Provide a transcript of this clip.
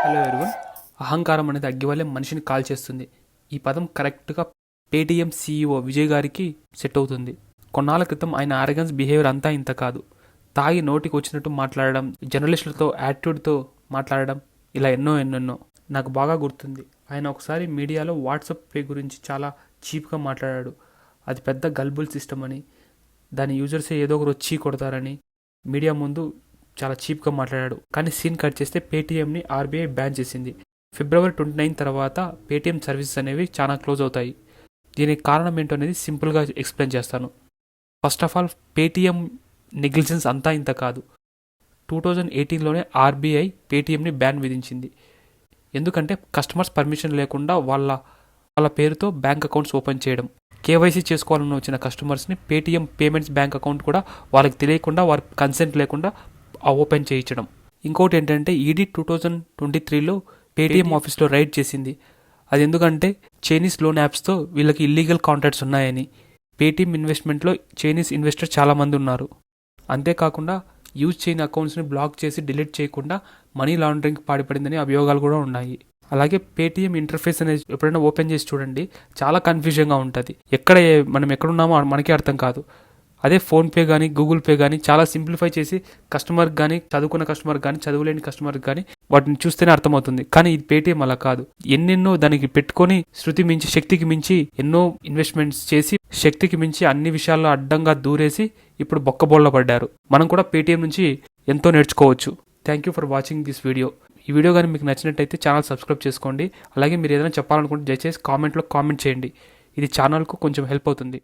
Hello everyone. అహంకారం అనేది అగ్గి వల్లే మనిషిని కాల్ చేస్తుంది. ఈ పదం కరెక్ట్గా పేటీఎం సీఈఓ విజయ్ గారికి సెట్ అవుతుంది. కొన్నాళ్ళ క్రితం ఆయన ఆరగన్స్ బిహేవియర్ అంతా ఇంత కాదు. తాగి నోటికి వచ్చినట్టు మాట్లాడడం, జర్నలిస్టులతో యాటిట్యూడ్తో మాట్లాడడం, ఇలా ఎన్నెన్నో నాకు బాగా గుర్తుంది. ఆయన ఒకసారి మీడియాలో వాట్సాప్ పే గురించి చాలా చీప్గా మాట్లాడాడు. అది పెద్ద గల్బుల్ సిస్టమ్ అని, దాని యూజర్సే ఏదో ఒకరు వచ్చి కొడతారని మీడియా ముందు చాలా చీప్గా మాట్లాడాడు. కానీ సీన్ కట్ చేస్తే పేటీఎంని ఆర్బీఐ బ్యాన్ చేసింది. February 29 తర్వాత పేటీఎం సర్వీసెస్ అనేవి చాలా క్లోజ్ అవుతాయి. దీనికి కారణం ఏంటో అనేది సింపుల్గా ఎక్స్ప్లెయిన్ చేస్తాను. First of all, Paytm negligence అంతా ఇంత కాదు. 2018లోనే ఆర్బీఐ పేటీఎంని బ్యాన్ విధించింది. ఎందుకంటే కస్టమర్స్ పర్మిషన్ లేకుండా వాళ్ళ పేరుతో బ్యాంక్ అకౌంట్స్ ఓపెన్ చేయడం, కేవైసీ చేసుకోవాలని వచ్చిన కస్టమర్స్ని పేటీఎం పేమెంట్స్ బ్యాంక్ అకౌంట్ కూడా వాళ్ళకి తెలియకుండా, వారి కన్సెంట్ లేకుండా ఓపెన్ చేయించడం. ఇంకోటి ఏంటంటే ఈడీ 2023లో పేటీఎం ఆఫీస్లో రైడ్ చేసింది. అది ఎందుకంటే చైనీస్ లోన్ యాప్స్తో వీళ్ళకి ఇల్లీగల్ కాంట్రాక్ట్స్ ఉన్నాయని. పేటీఎం ఇన్వెస్ట్మెంట్లో చైనీస్ ఇన్వెస్టర్ చాలామంది ఉన్నారు. అంతేకాకుండా యూజ్ చేయని అకౌంట్స్ని బ్లాక్ చేసి డిలీట్ చేయకుండా మనీ లాండరింగ్ పాడిపడిందని అభియోగాలు కూడా ఉన్నాయి. అలాగే పేటీఎం ఇంటర్ఫేస్ అనేది ఎప్పుడైనా ఓపెన్ చేసి చూడండి, చాలా కన్ఫ్యూజన్గా ఉంటుంది. మనం ఎక్కడున్నామో మనకే అర్థం కాదు. అదే ఫోన్పే కానీ గూగుల్ పే కానీ చాలా సింప్లిఫై చేసి కస్టమర్కి కానీ, చదువుకున్న కస్టమర్కి కానీ, చదువులేని కస్టమర్కి కానీ వాటిని చూస్తేనే అర్థమవుతుంది. కానీ ఇది పేటీఎం అలా కాదు. ఎన్నెన్నో దానికి పెట్టుకొని శృతి మించి, శక్తికి మించి ఎన్నో ఇన్వెస్ట్మెంట్స్ చేసి, శక్తికి మించి అన్ని విషయాల్లో అడ్డంగా దూరేసి ఇప్పుడు బొక్కబోళ్ళ పడ్డారు. మనం కూడా పేటీఎం నుంచి ఎంతో నేర్చుకోవచ్చు. Thank you for watching this video. ఈ వీడియో కానీ మీకు నచ్చినట్టయితే ఛానల్ సబ్స్క్రైబ్ చేసుకోండి. అలాగే మీరు ఏదైనా చెప్పాలనుకుంటే దయచేసి కామెంట్లో కామెంట్ చేయండి. ఇది ఛానల్కు కొంచెం హెల్ప్ అవుతుంది.